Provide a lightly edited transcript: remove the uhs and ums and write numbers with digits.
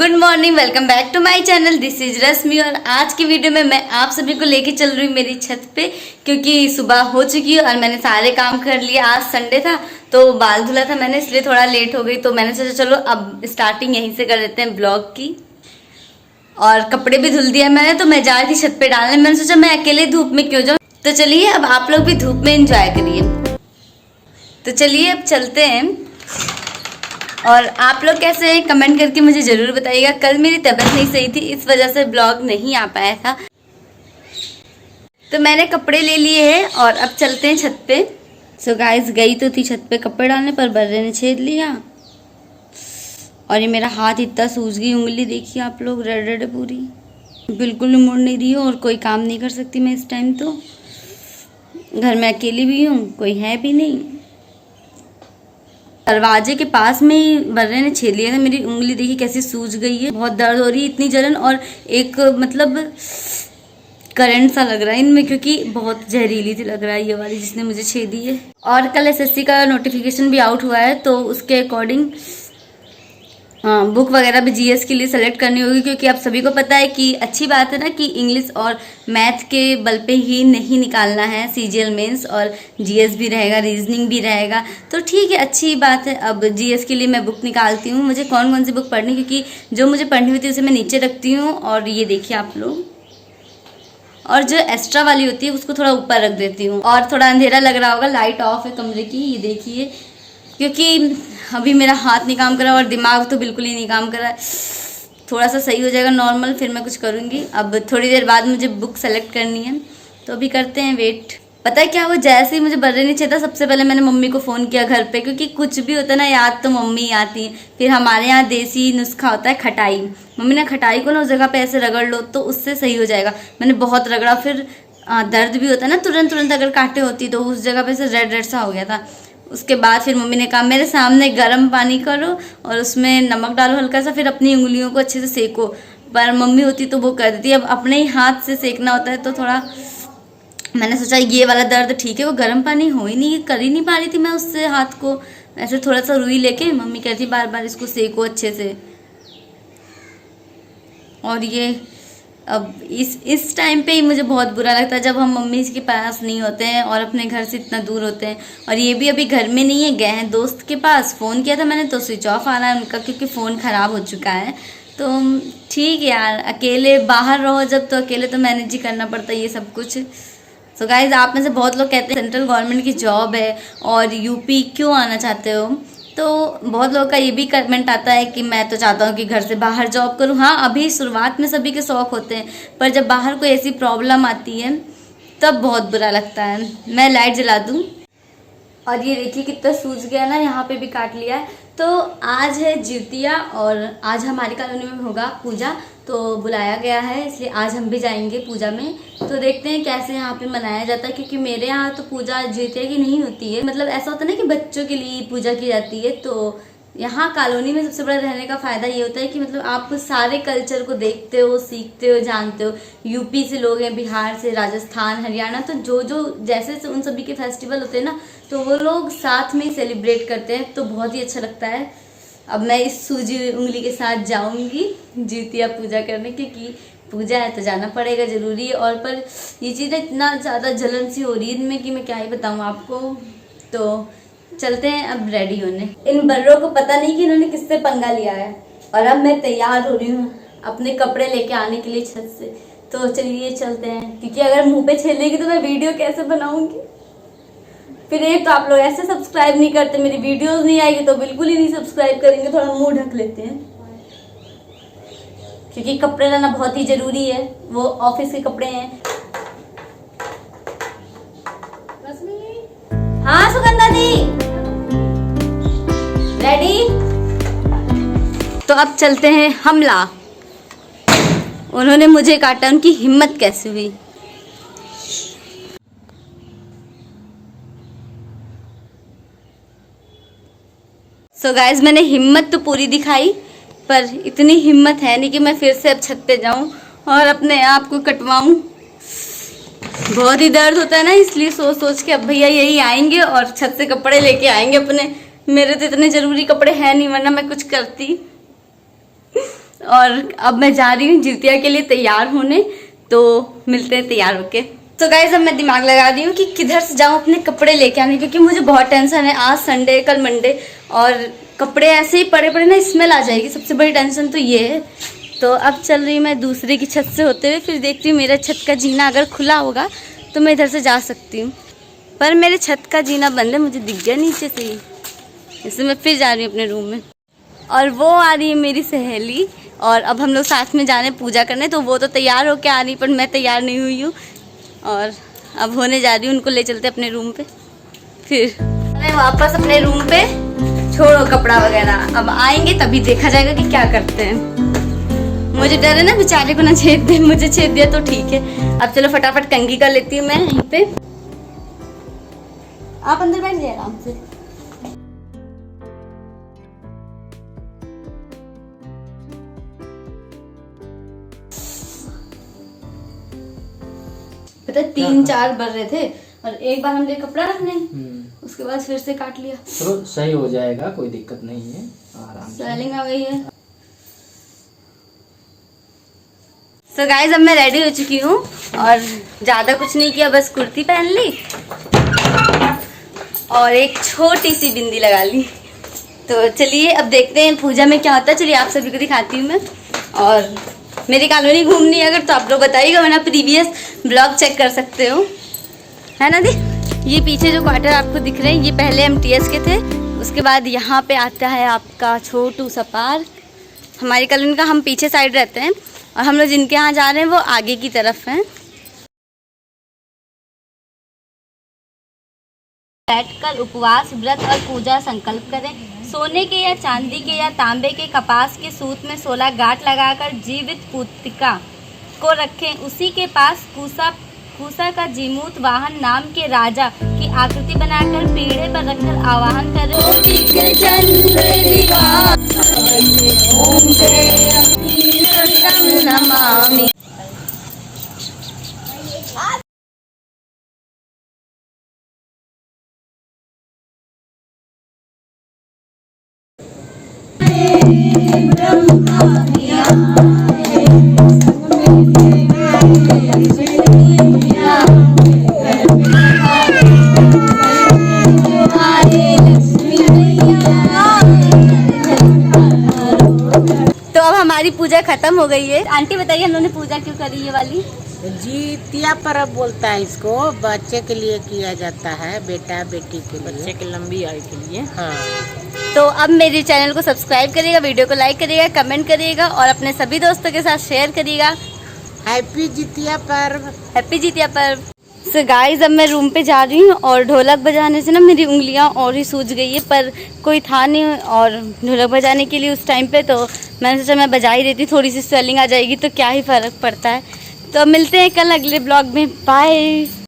Good morning, welcome back to my channel. This is Rashmi और आज की वीडियो में मैं आप सभी को लेके चल रही हूँ मेरी छत पे, क्योंकि सुबह हो चुकी है और मैंने सारे काम कर लिए। आज संडे था तो बाल धुला था मैंने, इसलिए थोड़ा लेट हो गई। तो मैंने सोचा चलो अब स्टार्टिंग यहीं से कर देते हैं ब्लॉग की। और कपड़े भी धुल दिया मैंने, तो मैं जा रही थी छत पे डालने। मैंने सोचा मैं अकेले धूप में क्यों जाऊँ, तो चलिए अब आप लोग भी धूप में इंजॉय करिए। तो चलिए अब चलते हैं। और आप लोग कैसे हैं कमेंट करके मुझे ज़रूर बताइएगा। कल मेरी तबीयत नहीं सही थी, इस वजह से ब्लॉग नहीं आ पाया था। तो मैंने कपड़े ले लिए हैं और अब चलते हैं छत पे। सो गाइस, गई तो थी छत पे कपड़े डालने पर बर्रे ने छेद लिया और ये मेरा हाथ इतना सूज गई। उंगली देखिए आप लोग, रेड रेड पूरी, बिल्कुल मुड़ नहीं रही हो और कोई काम नहीं कर सकती मैं इस टाइम। तो घर में अकेली भी हूँ, कोई है भी नहीं। दरवाजे के पास में ही बर्रे ने छेद लिया था। मेरी उंगली देखी कैसी सूज गई है, बहुत दर्द हो रही है, इतनी जलन और एक मतलब करंट सा लग रहा है इनमें, क्योंकि बहुत जहरीली सी लग रहा है ये वाली जिसने मुझे छेदी है। और कल एसएससी का नोटिफिकेशन भी आउट हुआ है, तो उसके अकॉर्डिंग बुक वगैरह भी जीएस के लिए सेलेक्ट करनी होगी, क्योंकि आप सभी को पता है कि अच्छी बात है ना कि इंग्लिश और मैथ के बल पे ही नहीं निकालना है सीजीएल मेंस, और जीएस भी रहेगा, रीजनिंग भी रहेगा। तो ठीक है, अच्छी बात है। अब जीएस के लिए मैं बुक निकालती हूँ। मुझे कौन कौन सी बुक पढ़नी, क्योंकि जो मुझे पढ़नी होती है उसे मैं नीचे रखती हूँ, और ये देखिए आप लोग, और जो एक्स्ट्रा वाली होती है उसको थोड़ा ऊपर रख देती हूँ। और थोड़ा अंधेरा लग रहा होगा, लाइट ऑफ है कमरे की, ये देखिए, क्योंकि अभी मेरा हाथ नहीं काम कर रहा और दिमाग तो बिल्कुल ही नहीं काम कर रहा है। थोड़ा सा सही हो जाएगा नॉर्मल, फिर मैं कुछ करूँगी। अब थोड़ी देर बाद मुझे बुक सेलेक्ट करनी है, तो अभी करते हैं वेट। पता है क्या, वो जैसे ही मुझे बर्रे नहीं चाहिए था, सबसे पहले मैंने मम्मी को फ़ोन किया घर पे, क्योंकि कुछ भी होता है ना याद तो मम्मी ही आती है। फिर हमारे यहाँ देसी नुस्खा होता है खटाई। मम्मी ने खटाई को ना उस जगह पे ऐसे रगड़ लो तो उससे सही हो जाएगा। मैंने बहुत रगड़ा, फिर दर्द भी होता है ना तुरंत अगर कांटे होती, तो उस जगह पे से रेड रेड सा हो गया था। उसके बाद फिर मम्मी ने कहा मेरे सामने गर्म पानी करो और उसमें नमक डालो हल्का सा, फिर अपनी उंगलियों को अच्छे से सेको। पर मम्मी होती तो वो कर देती, अब अपने ही हाथ से सेकना होता है, तो थोड़ा मैंने सोचा ये वाला दर्द ठीक है, वो गर्म पानी हो ही नहीं, कर ही नहीं पा रही थी मैं उससे हाथ को। ऐसे थोड़ा सा रुई लेके मम्मी कहती बार बार इसको सेको अच्छे से। और ये अब इस टाइम पे ही मुझे बहुत बुरा लगता है जब हम मम्मी के पास नहीं होते हैं और अपने घर से इतना दूर होते हैं। और ये भी अभी घर में नहीं है, गए हैं दोस्त के पास। फ़ोन किया था मैंने तो स्विच ऑफ आ रहा है उनका, क्योंकि फ़ोन ख़राब हो चुका है। तो ठीक है यार, अकेले बाहर रहो जब, तो अकेले तो मैनेज ही करना पड़ता है ये सब कुछ। सो गाइज, आप में से बहुत लोग कहते हैं सेंट्रल गवर्नमेंट की जॉब है और यूपी क्यों आना चाहते हो। तो बहुत लोगों का ये भी कमेंट आता है कि मैं तो चाहता हूँ कि घर से बाहर जॉब करूँ। हाँ, अभी शुरुआत में सभी के शौक होते हैं, पर जब बाहर कोई ऐसी प्रॉब्लम आती है तब बहुत बुरा लगता है। मैं लाइट जला दूँ। और ये देखिए कितना सूज गया ना, यहाँ पे भी काट लिया है। तो आज है जितिया और आज हमारी कॉलोनी में होगा पूजा, तो बुलाया गया है, इसलिए आज हम भी जाएंगे पूजा में। तो देखते हैं कैसे यहाँ पे मनाया जाता है, क्योंकि मेरे यहाँ तो पूजा जितिया की नहीं होती है। मतलब ऐसा होता है ना कि बच्चों के लिए पूजा की जाती है। तो यहाँ कॉलोनी में सबसे बड़ा रहने का फ़ायदा ये होता है कि मतलब आप सारे कल्चर को देखते हो, सीखते हो, जानते हो। यूपी से लोग हैं, बिहार से, राजस्थान, हरियाणा, तो जो जैसे उन सभी के फेस्टिवल होते हैं ना, तो वो लोग साथ में सेलिब्रेट करते हैं, तो बहुत ही अच्छा लगता है। अब मैं इस सूजी उंगली के साथ जाऊंगी जितिया पूजा करने, क्योंकि पूजा है तो जाना पड़ेगा, ज़रूरी है। और पर ये चीज़ें इतना ज़्यादा जलन सी हो रही है इनमें कि मैं क्या ही बताऊँ आपको। तो चलते हैं अब रेडी होने। इन बर्रों को पता नहीं कि इन्होंने किससे पंगा लिया है। और अब मैं तैयार हो रही हूँ अपने कपड़े लेके आने के लिए छत से। तो चलिए चलते हैं, क्योंकि अगर मुंह पे छेलेगी तो मैं वीडियो कैसे बनाऊंगी। फिर एक तो आप लोग ऐसे सब्सक्राइब नहीं करते, मेरी वीडियोस नहीं आएगी तो बिल्कुल ही नहीं सब्सक्राइब करेंगे। थोड़ा मुंह ढक लेते हैं, क्योंकि कपड़े लाना बहुत ही जरूरी है, वो ऑफिस के कपड़े हैं। हाँ सुगंधा दी, रेडी। तो अब चलते हैं हमला। उन्होंने मुझे काटा, उनकी हिम्मत कैसे हुई। सो गाइज, मैंने हिम्मत तो पूरी दिखाई, पर इतनी हिम्मत है नहीं कि मैं फिर से अब छत पे जाऊं और अपने आप को कटवाऊं। बहुत ही दर्द होता है ना, इसलिए सोच सोच के अब भैया यही आएंगे और छत से कपड़े लेके आएंगे अपने। मेरे तो इतने ज़रूरी कपड़े हैं नहीं, वरना मैं कुछ करती। और अब मैं जा रही हूँ जितिया के लिए तैयार होने, तो मिलते हैं तैयार होके। तो गाइस अब मैं दिमाग लगा रही हूँ कि किधर से जाऊँ अपने कपड़े लेके आने, क्योंकि मुझे बहुत टेंशन है। आज संडे, कल मंडे, और कपड़े ऐसे ही पड़े पड़े ना स्मेल आ जाएगी, सबसे बड़ी टेंशन तो ये है। तो अब चल रही मैं दूसरे की छत से होते हुए, फिर देखती हूँ मेरा छत का जीना अगर खुला होगा तो मैं इधर से जा सकती हूँ, पर मेरे छत का जीना बंद है, मुझे दिख गया नीचे से ही, इसलिए मैं फिर जा रही हूँ अपने रूम में। और वो आ रही है मेरी सहेली, और अब हम लोग साथ में जा रहे हैं पूजा करने। तो वो तो तैयार होके आ रही, पर मैं तैयार नहीं हुई हूँ, और अब होने जा रही हूँ, उनको ले चलते अपने रूम पे। फिर मैं वापस अपने रूम पे, छोड़ो कपड़ा वगैरह, अब आएंगे तभी देखा जाएगा कि क्या करते हैं। मुझे डर है ना बेचारे को ना छेद दे, मुझे छेद दिया तो ठीक है। अब चलो फटाफट कंघी कर लेती हूँ मैं यहीं पे। आप अंदर बैठ जाइए आराम से। पता 3-4 बढ़ रहे थे, और एक बार हमने कपड़ा रखने, उसके बाद फिर से काट लिया। तो सही हो जाएगा, कोई दिक्कत नहीं है, आराम से। स्वेलिंग आ गई है। तो गाइस अब मैं रेडी हो चुकी हूँ, और ज़्यादा कुछ नहीं किया, बस कुर्ती पहन ली और एक छोटी सी बिंदी लगा ली। तो चलिए अब देखते हैं पूजा में क्या होता है। चलिए आप सभी को दिखाती हूँ मैं। और मेरी कॉलोनी घूमनी है अगर, तो आप लोग बताइएगा, वरना प्रीवियस ब्लॉग चेक कर सकते हो, है ना दी। ये पीछे जो क्वार्टर आपको दिख रहे हैं, ये पहले MTS के थे। उसके बाद यहाँ पे आता है आपका छोटू सा पार्क। हमारी कॉलोनी का हम पीछे साइड रहते हैं, और हम लोग जिनके यहाँ जा रहे हैं वो आगे की तरफ हैं। बैठकर उपवास, व्रत और पूजा संकल्प करें। सोने के या चांदी के या तांबे के कपास के सूत में 16 गांठ लगाकर जीवित पुत्रिका को रखें। उसी के पास कूसा का जीमूत वाहन नाम के राजा की आकृति बनाकर पीढ़े पर रखकर आवाहन करें। तो अब हमारी पूजा खत्म हो गई है। आंटी बताइए हम लोगों ने पूजा क्यों करी ये वाली? जितिया पर्व बोलता है इसको, बच्चे के लिए किया जाता है, बेटा बेटी के लिए, बच्चे की लंबी आयु के लिए। हाँ। तो अब मेरे चैनल को सब्सक्राइब करिएगा, वीडियो को लाइक करिएगा, कमेंट करिएगा, और अपने सभी दोस्तों के साथ शेयर करिएगा। हैप्पी जितिया पर्व। हैप्पी जितिया पर्व। सो गाइस अब मैं रूम पे जा रही हूँ, और ढोलक बजाने से ना मेरी उंगलियाँ और ही सूज गई है, पर कोई था नहीं और ढोलक बजाने के लिए उस टाइम पे, तो मैंने सोचा मैं बजा ही देती, थोड़ी सी स्वेलिंग आ जाएगी तो क्या ही फ़र्क पड़ता है। तो मिलते हैं कल अगले ब्लॉग में, बाय।